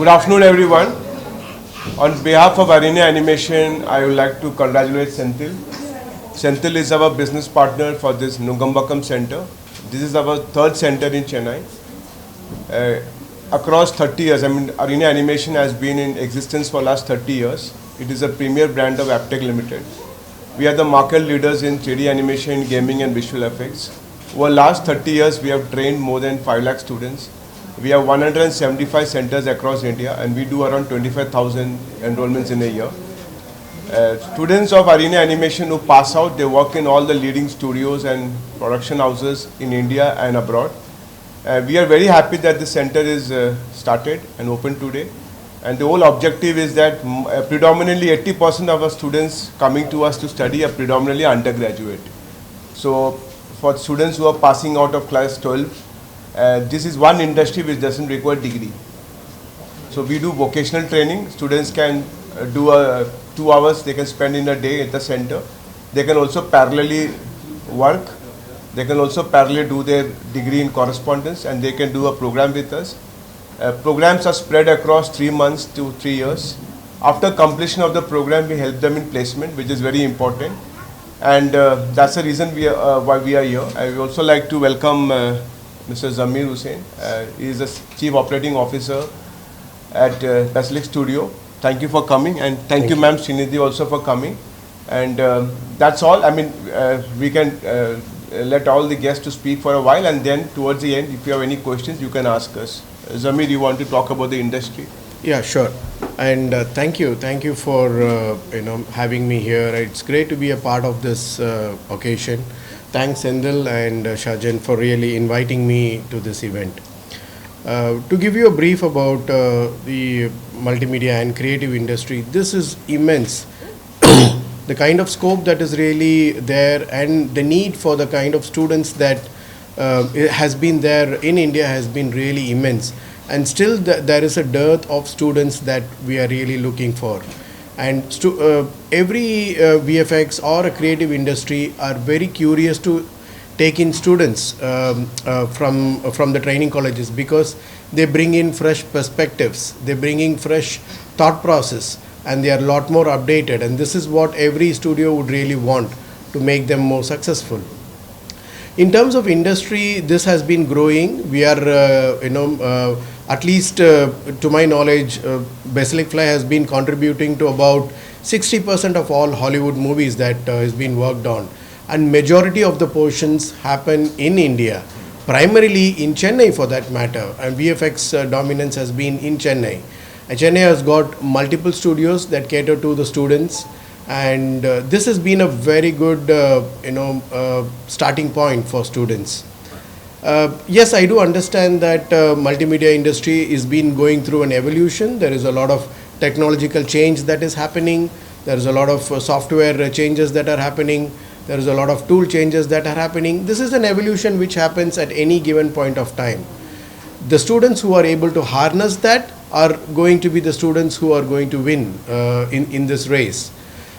Good afternoon, everyone. On behalf of Arena Animation, I would like to congratulate Senthil. Senthil is our business partner for this Nungambakkam center. This is our third center in Chennai. Across 30 years, Arena Animation has been in existence for last 30 years. It is a premier brand of Aptech Limited. We are the market leaders in 3D animation, gaming and visual effects. Over last 30 years, we have trained more than 5 lakh students. We have 175 centers across India and we do around 25,000 enrollments in a year. Students of Arena Animation who pass out, they work in all the leading studios and production houses in India and abroad. We are very happy that the center is started and open today. And the whole objective is that predominantly 80% of our students coming to us to study are predominantly undergraduate. So for students who are passing out of class 12, this is one industry which doesn't require degree. So we do vocational training. Students can do 2 hours they can spend in a day at the center. They can also parallelly work. They can also parallelly do their degree in correspondence and they can do a program with us. Programs are spread across 3 months to 3 years. After completion of the program, we help them in placement, which is very important. And that's the reason why we are here. I would also like to welcome Mr. Zamir Hussain. He is the Chief Operating Officer at Basilic Studio. Thank you for coming, and thank you, Ma'am Srinidhi, also for coming. And that's all. We can let all the guests to speak for a while, and then towards the end, if you have any questions, you can ask us. Zamir, you want to talk about the industry? Yeah, sure. And thank you for having me here. It's great to be a part of this occasion. Thanks, Sendil and Shajan, for really inviting me to this event. To give you a brief about the multimedia and creative industry, this is immense. The kind of scope that is really there and the need for the kind of students that has been there in India has been really immense. And still there is a dearth of students that we are really looking for. And every VFX or a creative industry are very curious to take in students from the training colleges because they bring in fresh perspectives, they bring in fresh thought process, and they are a lot more updated. And this is what every studio would really want to make them more successful. In terms of industry, this has been growing. We are, at least to my knowledge, Basilic Fly has been contributing to about 60% of all Hollywood movies that has been worked on. And majority of the portions happen in India, primarily in Chennai for that matter. And VFX dominance has been in Chennai. And Chennai has got multiple studios that cater to the students. And this has been a very good, starting point for students. Yes, I do understand that multimedia industry is been going through an evolution. There is a lot of technological change that is happening. There is a lot of software changes that are happening. There is a lot of tool changes that are happening. This is an evolution which happens at any given point of time. The students who are able to harness that are going to be the students who are going to win in this race.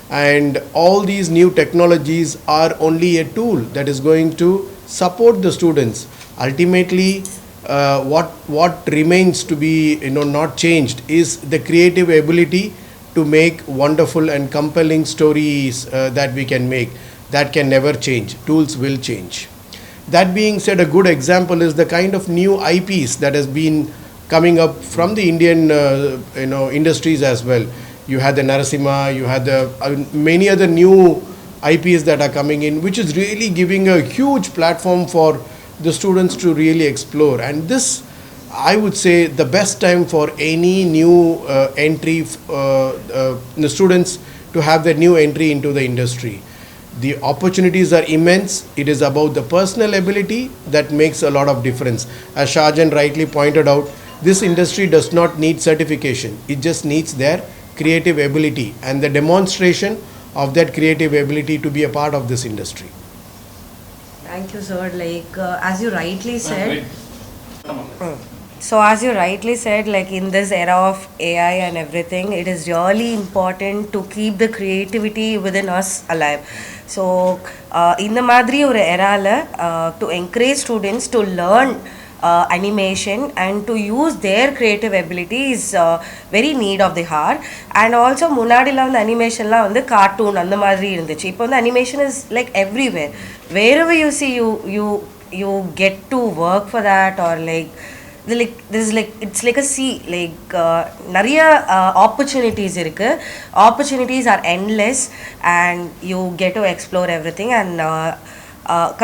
And all these new technologies are only a tool that is going to support the students. Ultimately, what remains to be not changed is the creative ability to make wonderful and compelling stories that we can make. That can never change. Tools will change. That being said, a good example is the kind of new IPs that has been coming up from the Indian industries as well. You had the Narasimha, you had the many other new IPs that are coming in, which is really giving a huge platform for the students to really explore. And this, I would say, the best time for any new entry, the students to have their new entry into the industry. The opportunities are immense. It is about the personal ability that makes a lot of difference. As Shajan rightly pointed out, this industry does not need certification. It just needs their creative ability and the demonstration of that creative ability to be a part of this industry. Thank you, sir. As you rightly said, in this era of AI and everything, it is really important to keep the creativity within us alive. So, in the madri or era, to encourage students to learn animation, and to use their creative ability is very need of the hour. And also முன்னாடிலாம் வந்து அனிமேஷன்லாம் வந்து cartoon அந்த மாதிரி இருந்துச்சு. இப்போ வந்து animation is like everywhere. Wherever you see, you get to work for that, or like this is like it's like a sea, like நிறைய opportunities இருக்கு. Opportunities are endless and you get to explore everything. And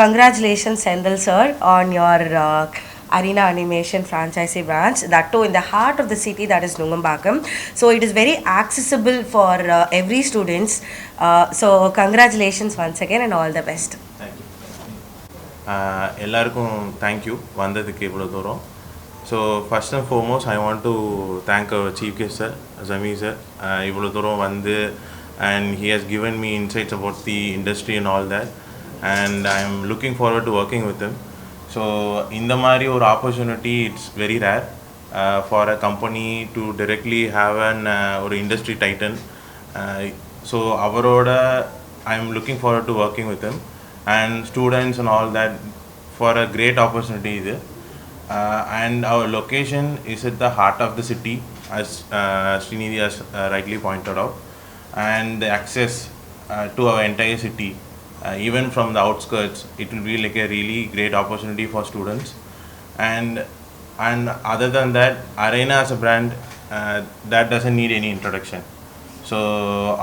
congratulations Sendil sir on your Arena Animation franchisee branch, that too in the heart of the city, that is Nungambakkam. So it is very accessible for every students. So congratulations once again and all the best. எல்லாருக்கும் thank you வந்ததுக்கு இவ்வளோ தூரம். So first and foremost I want to thank our chief guest sir Zameer sir, இவ்வளோ தூரம் வந்து and he has given me insights about the industry and all that, and I am looking forward to working with him. So இந்த மாதிரி ஒரு opportunity it's very rare for a company to directly have an ஒரு industry titan. So அவரோட I am looking forward to working with him and students and all that for a great opportunity there. And our location is at the heart of the city, as Srinidhi has rightly pointed out, and the access to our entire city, even from the outskirts, it will be like a really great opportunity for students. And other than that, Arena as a brand, that doesn't need any introduction. So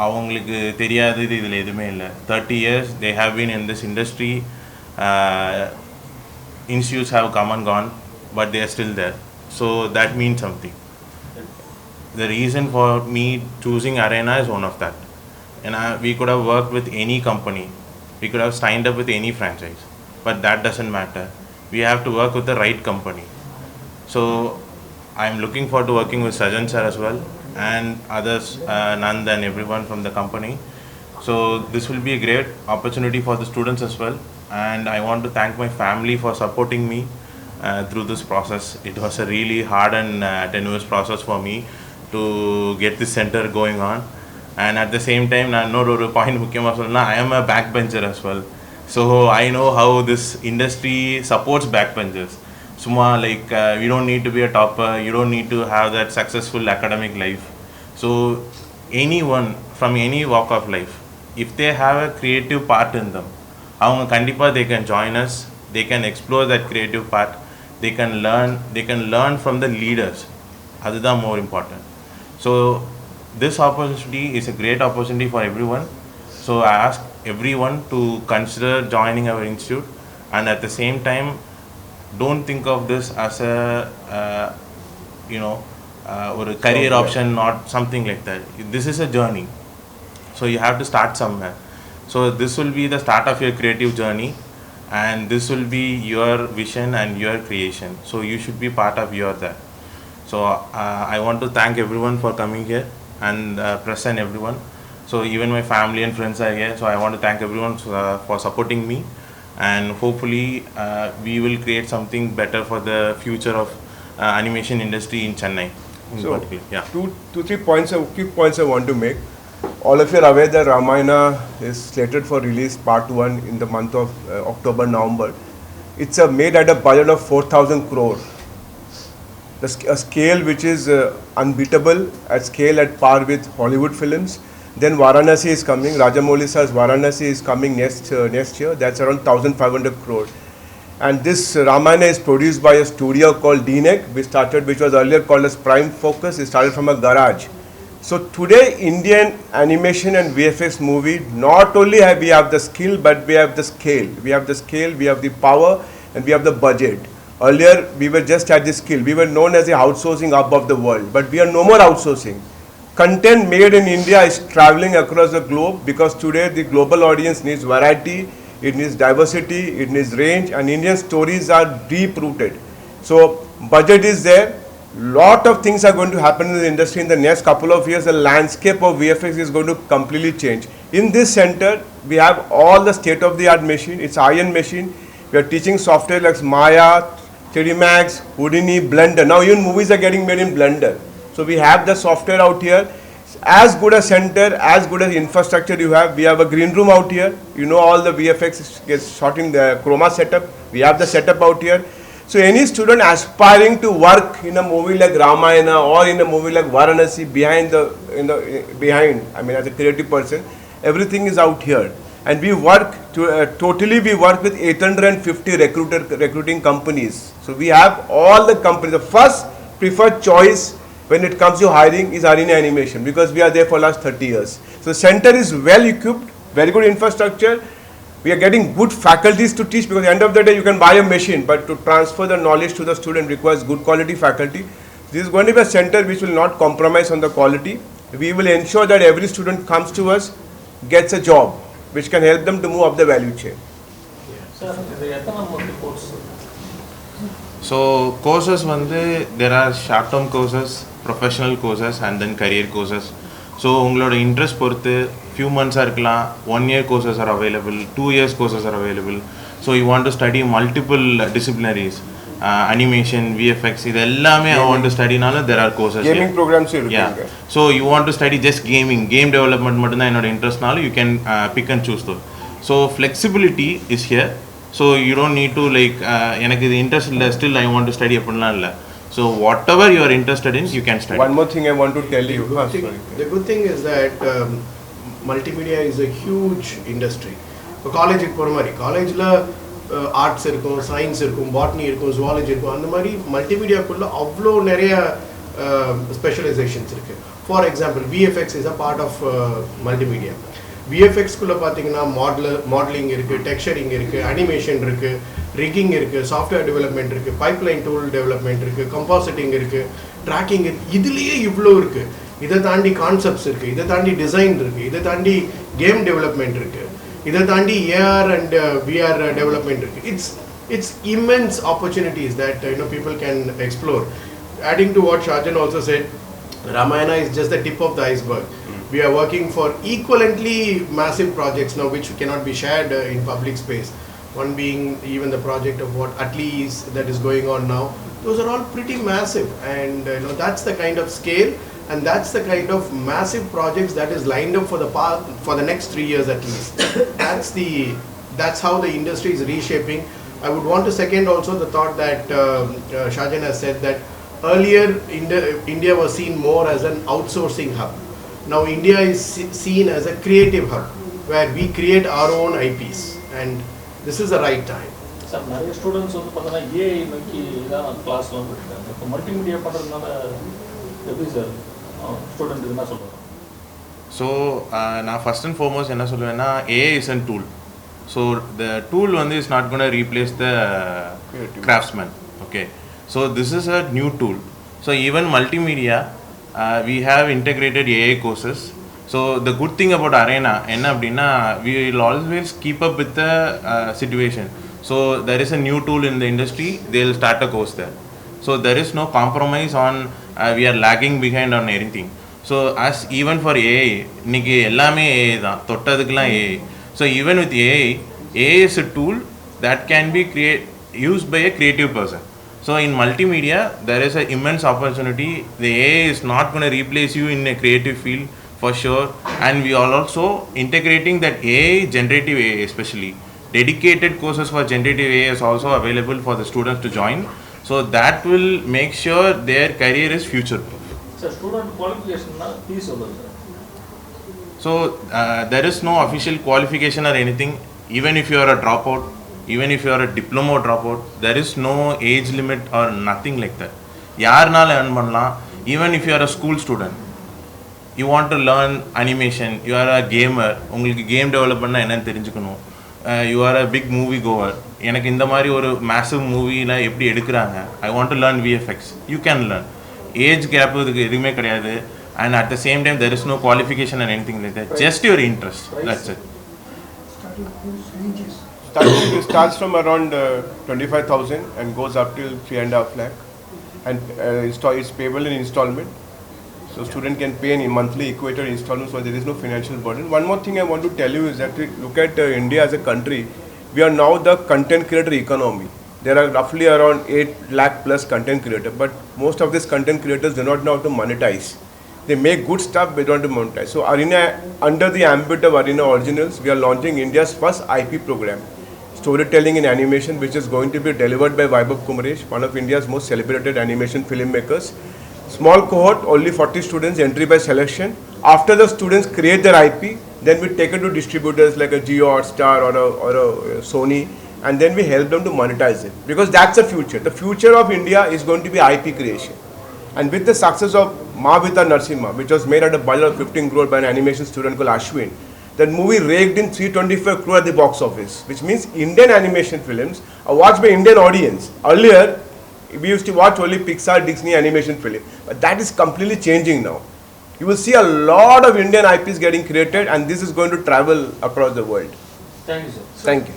அவங்களுக்கு தெரியாது இதில் எதுவுமே இல்லை. 30 years they have been in this industry. Institutes have come and gone, but they are still there. So that means something. The reason for me choosing Arena is one of that. And we could have worked with any company. We could have signed up with any franchise. But that doesn't matter. We have to work with the right company. So I'm looking forward to working with Sajan sir as well, and others, Nand and everyone from the company. So this will be a great opportunity for the students as well, and I want to thank my family for supporting me through this process. It was a really hard and tenuous process for me to get this center going on, and at the same time நான் இன்னொரு ஒரு point முக்கியமாக சொல்லணும்னா, I am a backbencher as well. So I know how this industry supports backbenchers. Suma, like you don't need to be a topper, you don't need to have that successful academic life. So anyone from any walk of life, if they have a creative part in them, avanga kandipa they can join us, they can explore that creative part, they can learn from the leaders. Adha more important. So this opportunity is a great opportunity for everyone. So I ask everyone to consider joining our institute, and at the same time don't think of this as a or a career option, not something like that. This is a journey, so you have to start somewhere. So this will be the start of your creative journey, and this will be your vision and your creation, so you should be part of that. So I want to thank everyone for coming here, and press and everyone. So even my family and friends are here, so I want to thank everyone for supporting me, and hopefully we will create something better for the future of animation industry in Chennai in So, particular. Yeah. Three quick points I want to make. All of you are aware that Ramayana is slated for release part 1 in the month of October, November. It's made at a budget of 4,000 crore. A scale which is unbeatable, at scale at par with Hollywood films. Then Varanasi is coming. Rajamouli sir's Varanasi is coming next year. That's around 1,500 crore. And this Ramayana is produced by a studio called DNEC, which was earlier called as Prime Focus. It started from a garage. So today, Indian animation and VFX movie, not only we have the skill, but we have the scale. We have the scale, we have the power, and we have the budget. Earlier, we were just at the skill. We were known as the outsourcing hub of the world, but we are no more outsourcing. Content made in India is traveling across the globe, because today the global audience needs variety, it needs diversity, it needs range, and Indian stories are deep rooted. So budget is there. Lot of things are going to happen in the industry in the next couple of years. The landscape of VFX is going to completely change. In this center, we have all the state-of-the-art machine. It's iron machine. We are teaching software like Maya, 3D Max, Houdini, Blender. Now even movies are getting made in Blender. So we have the software out here. As good a center, as good as infrastructure you have. We have a green room out here. You know, all the VFX gets shot in the chroma setup. We have the setup out here. So any student aspiring to work in a movie like Ramayana or in a movie like Varanasi behind, I mean, as a creative person, everything is out here. And we work we work with 850 recruiting companies. So we have all the companies. The first preferred choice when it comes to hiring is Arena Animation, because we are there for last 30 years. So the center is well equipped, very good infrastructure. We are getting good faculties to teach, because at the end of the day you can buy a machine, but to transfer the knowledge to the student requires good quality faculty. This is going to be a center which will not compromise on the quality. We will ensure that every student comes to us, gets a job, which can help them to move up the value chain. So courses there are short-term courses, professional courses, and then career courses. So உங்களோட interest பொறுத்து few months இருக்கலாம், 1 year courses are available, 2 years courses are available. So you want to study multiple disciplinaries, animation, VFX, இது எல்லாமே I want to study நால there are courses. Gaming programs yeah. So you want to study just game development மட்டும் தான் என்னோட interest நால you can pick and choose those. So flexibility is here. So you don't need to like எனக்கு இது interest இல்ல, still I want to study அப்படிலாம் இல்ல. So whatever you are interested in, you can study. One more thing I want to tell you. The good thing is that multimedia is a huge industry. இப்போ காலேஜுக்கு போகிற மாதிரி காலேஜில் arts இருக்கும், science இருக்கும், botany இருக்கும், ஜுவாலஜி இருக்கும். அந்த மாதிரி மல்டிமீடியாக்குள்ளே அவ்வளோ நிறைய ஸ்பெஷலைசேஷன்ஸ் இருக்குது. For example VFX is a part of multimedia. விஎஃப்எக்ஸ்குள்ளே பார்த்தீங்கன்னா மாடலிங் இருக்குது, டெக்ஸ்சரிங் இருக்குது, அனிமேஷன் இருக்குது, ரிக்கிங் இருக்குது, சாஃப்ட்வேர் டெவலப்மெண்ட் இருக்குது, பைப்லைன் டூல் டெவலப்மெண்ட் இருக்குது, கம்போசிட்டிங் இருக்குது, ட்ராக்கிங் இருக்குது. இதுலேயே இவ்வளோ இருக்குது. இதை தாண்டி கான்செப்ட்ஸ் இருக்குது, இதை தாண்டி டிசைன் இருக்குது, இதை தாண்டி கேம் டெவலப்மெண்ட் இருக்குது, இதை தாண்டி ஏஆர் அண்ட் விஆர் டெவலப்மெண்ட் இருக்குது. It's immense opportunities that people can explore. Adding to what Shajan also said, Ramayana is just the tip of the iceberg. We are working for equivalently massive projects now which cannot be shared in public space. One being even the project of what Atleast that is going on now. Those are all pretty massive, and that's the kind of scale and that's the kind of massive projects that is lined up for the next 3 years at least. That's how the industry is reshaping. I would want to second also the thought that Shajan has said that earlier India was seen more as an outsourcing hub. Now India is seen as a creative hub where we create our own IPs, and this is the right time. Sir, நிறைய students பார்த்தீங்கன்னா AI நோக்கி தான் கிளாஸ்லாம் போயிருக்காங்க. இப்போ multimedia பண்ணுறதுனால எப்படி sir student என்ன சொல்கிறாங்க? ஸோ நான் ஃபர்ஸ்ட் அண்ட் ஃபார்மோஸ்ட் என்ன சொல்லுவேன்னா, AI is an tool. So the tool is not gonna replace the craftsman. Okay, so this is a new tool. So even multimedia we have integrated AI courses. So the good thing about Arena enna appadina, we will always keep up with the situation. So there is a new tool in the industry, they will start a course there. So there is no compromise on we are lagging behind on anything. So as even for AI இன்னைக்கு எல்லாமே AI தான், தொட்டதுக்குலாம் AI. So even with AI is a tool that can be used by a creative person. So in multimedia, there is an immense opportunity. The AI is not going to replace you in a creative field for sure. And we are also integrating that AI, generative AI especially. Dedicated courses for generative AI is also available for the students to join. So that will make sure their career is future proof. Sir, student qualification fees over sir. So there is no official qualification or anything. Even if you are a dropout, even if you are a diploma dropout, there is no age limit or nothing like that. யாருனால earn பண்ணலாம். Even if you are a school student, you want to learn animation, you are a gamer, உங்களுக்கு game develop பண்ணால் என்னன்னு தெரிஞ்சுக்கணும், you are a big movie goer, எனக்கு இந்த மாதிரி ஒரு massive மூவியில் எப்படி எடுக்கிறாங்க, I want to learn VFX, you can learn. Age gap இதுக்கு எதுவுமே கிடையாது. And at the same time there is no qualification or anything like that, just your interest, that's it. It starts from around 25,000 and goes up till 3.5 lakh, and it's payable in installment. So student can pay in monthly equator installment, so there is no financial burden. One more thing I want to tell you is that look at India as a country. We are now the content creator economy. There are roughly around 8 lakh plus content creators, but most of these content creators do not know how to monetize. They make good stuff, but don't monetize. So Arena, under the ambit of Arena Originals, we are launching India's first IP program. storytelling in animation, which is going to be delivered by Vaibhav Kumaresh, one of India's most celebrated animation filmmakers. Small cohort, only 40 students, entry by selection. After the students create their IP, then we take it to distributors like a Jio Hotstar or a Sony, and then we help them to monetize it. Because that's the future. The future of India is going to be IP creation. And with the success of Mahavita Narsimha, which was made at a budget of 15 crore by an animation student called Ashwin, that movie raked in 325 crore at the box office, which means Indian animation films are watched by Indian audience. Earlier, we used to watch only Pixar, Disney animation film, but that is completely changing now. You will see a lot of Indian IPs getting created, and this is going to travel across the world. Thank you, sir. Thank you.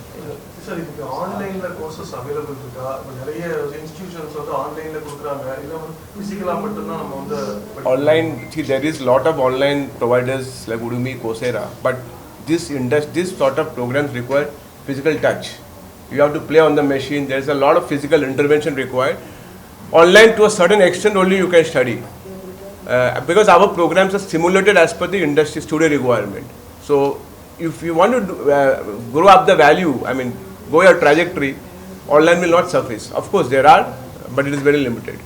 Sir இதுக்கு ஆன்லைனில் courses available இருக்கா? இப்போ நிறைய institutions வந்து ஆன்லைனில் கொடுக்குறாங்க, இல்லை ஃபிசிக்கலாக மட்டும்தான் நம்ம வந்து Online, see, there is lot of online providers like Udemy, Coursera, but this sort of programs require physical touch. You have to play on the machine. There is a lot of physical intervention required. Online, to a certain extent, only you can study, because our programs are simulated as per the industry studio requirement. So, if you want to grow up the value, I mean, go your trajectory, online will not suffice. Of course, there are, but it is very limited.